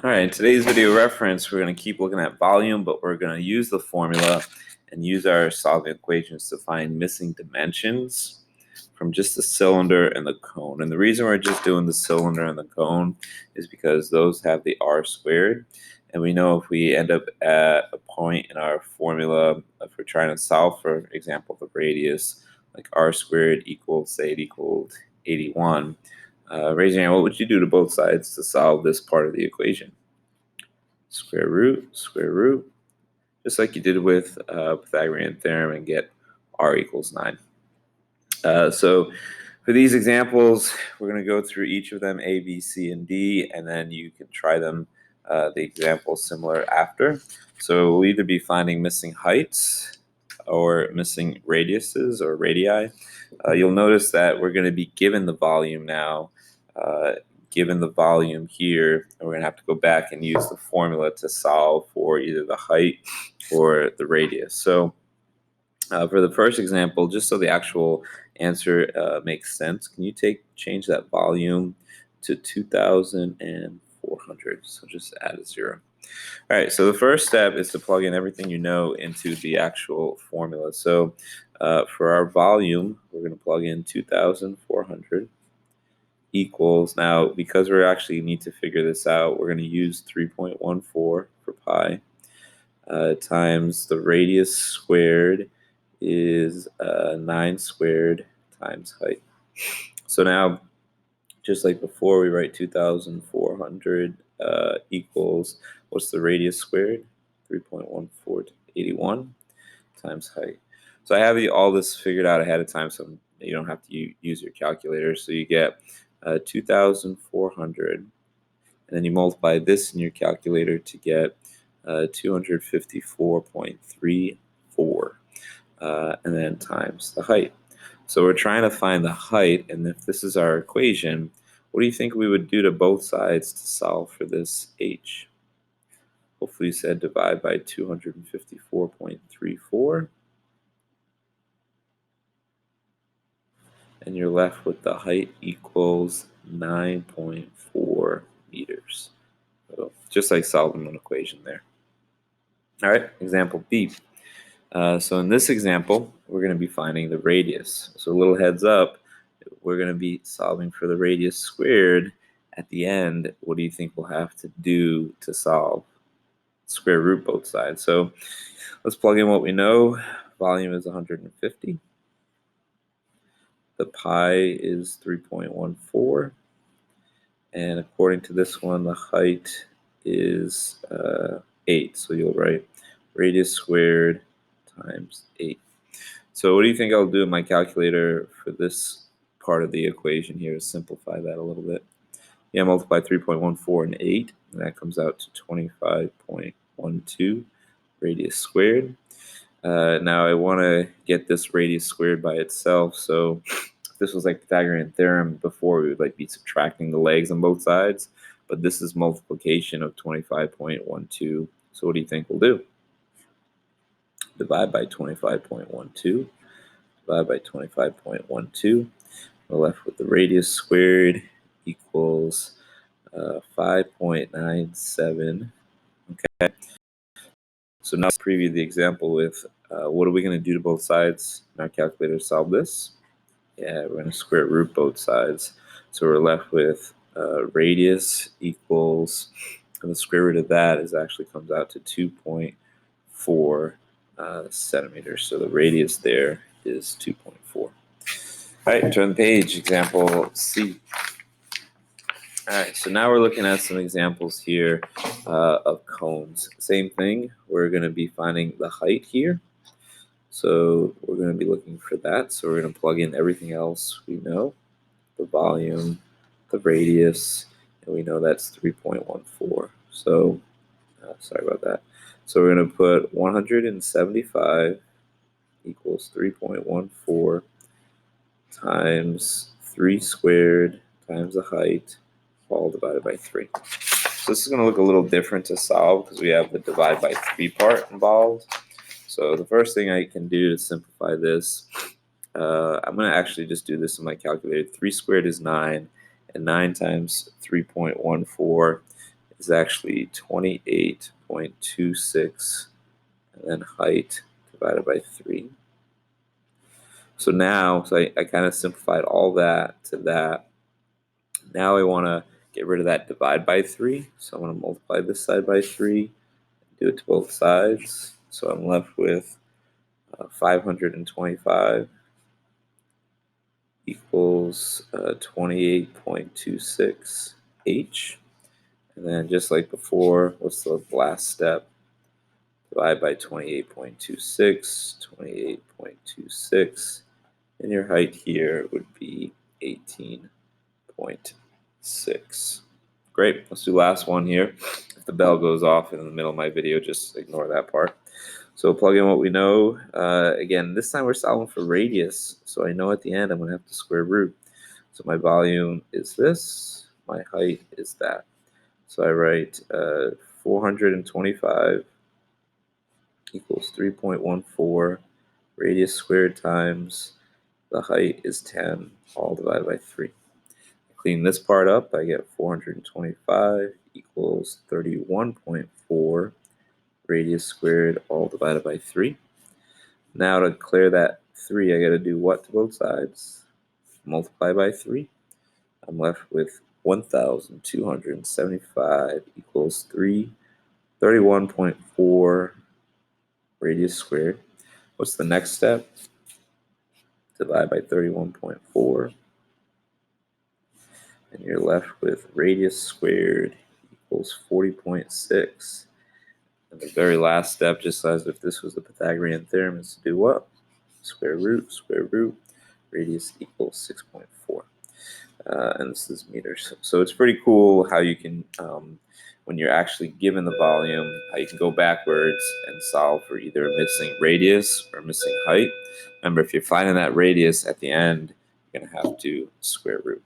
All right, in today's video reference, we're going to keep looking at volume, but we're going to use the formula and use our solving equations to find missing dimensions from just the cylinder and the cone. And the reason we're just doing the cylinder and the cone is because those have the r squared. And we know if we end up at a point in our formula, if we're trying to solve, for example, the radius, like r squared equals, say it equaled 81, raise your hand, what would you do to both sides to solve this part of the equation? Square root, just like you did with Pythagorean theorem and get r equals 9. So for these examples, we're going to go through each of them, A, B, C, and D, and then you can try them, the example similar after. So we'll either be finding missing heights or missing radiuses or radii. You'll notice that we're going to be given the volume now, given the volume here, and we're going to have to go back and use the formula to solve for either the height or the radius. So for the first example, just so the actual answer makes sense, can you change that volume to 2,400? So just add a 0. All right, so the first step is to plug in everything you know into the actual formula. So for our volume, we're going to plug in 2,400 equals, now because we actually need to figure this out, we're going to use 3.14 for pi times the radius squared is 9 squared times height. So now, just like before, we write 2,400 equals, what's the radius squared? 3.14 to 81 times height. So I have all this figured out ahead of time, so you don't have to use your calculator. So you get 2,400, and then you multiply this in your calculator to get 254.34, and then times the height. So we're trying to find the height, and if this is our equation, what do you think we would do to both sides to solve for this h? Hopefully you said divide by 254.34, and you're left with the height equals 9.4 meters. So just like solving an equation there. All right, example B. So in this example, we're going to be finding the radius. So a little heads up, we're going to be solving for the radius squared. At the end, what do you think we'll have to do to solve? Square root both sides. So let's plug in what we know. Volume is 150. The pi is 3.14. And according to this one, the height is 8. So you'll write radius squared times 8. So what do you think I'll do in my calculator for this part of the equation here to simplify that a little bit? Yeah, multiply 3.14 and 8, and that comes out to 25.12 radius squared. Now I want to get this radius squared by itself, so if this was like Pythagorean theorem before, we would be subtracting the legs on both sides, but this is multiplication of 25.12. So what do you think we'll do? Divide by 25.12. Divide by 25.12. We're left with the radius squared equals 5.97. Okay. So now let's preview the example with what are we going to do to both sides in our calculator to solve this? Yeah, we're going to square root both sides. So we're left with radius equals, and the square root of that actually comes out to 2.4 centimeters. So the radius there is 2.4. All right, turn the page, example C. All right, so now we're looking at some examples here of cones. Same thing, we're going to be finding the height here. So we're going to be looking for that. So we're going to plug in everything else we know, the volume, the radius, and we know that's 3.14. So sorry about that. So we're going to put 175 equals 3.14 times 3 squared times the height, all divided by 3. So this is going to look a little different to solve because we have the divide by 3 part involved. So the first thing I can do to simplify this, I'm going to actually just do this in my calculator. 3 squared is 9, and 9 times 3.14 is actually 28.26, and then height divided by 3. So now, I kind of simplified all that to that. Now I want to get rid of that divide by 3. So I'm going to multiply this side by 3, do it to both sides. So I'm left with 525 equals 28.26 H. And then just like before, what's the last step? Divide by 28.26, 28.26. And your height here would be 18.6. Great, let's do last one here. If the bell goes off in the middle of my video, just ignore that part. So plug in what we know. Again, this time we're solving for radius. So I know at the end I'm going to have to square root. So my volume is this. My height is that. So I write 425 equals 3.14. Radius squared times the height is 10, all divided by 3. Clean this part up, I get 425 equals 31.4. Radius squared, all divided by 3. Now to clear that 3, I got to do what to both sides? Multiply by 3. I'm left with 1,275 equals 31.4 radius squared. What's the next step? Divide by 31.4. And you're left with radius squared equals 40.6. And the very last step, just as if this was the Pythagorean theorem, is to do what? Square root, radius equals 6.4. And this is meters. So it's pretty cool how you can, when you're actually given the volume, how you can go backwards and solve for either a missing radius or missing height. Remember, if you're finding that radius at the end, you're going to have to square root.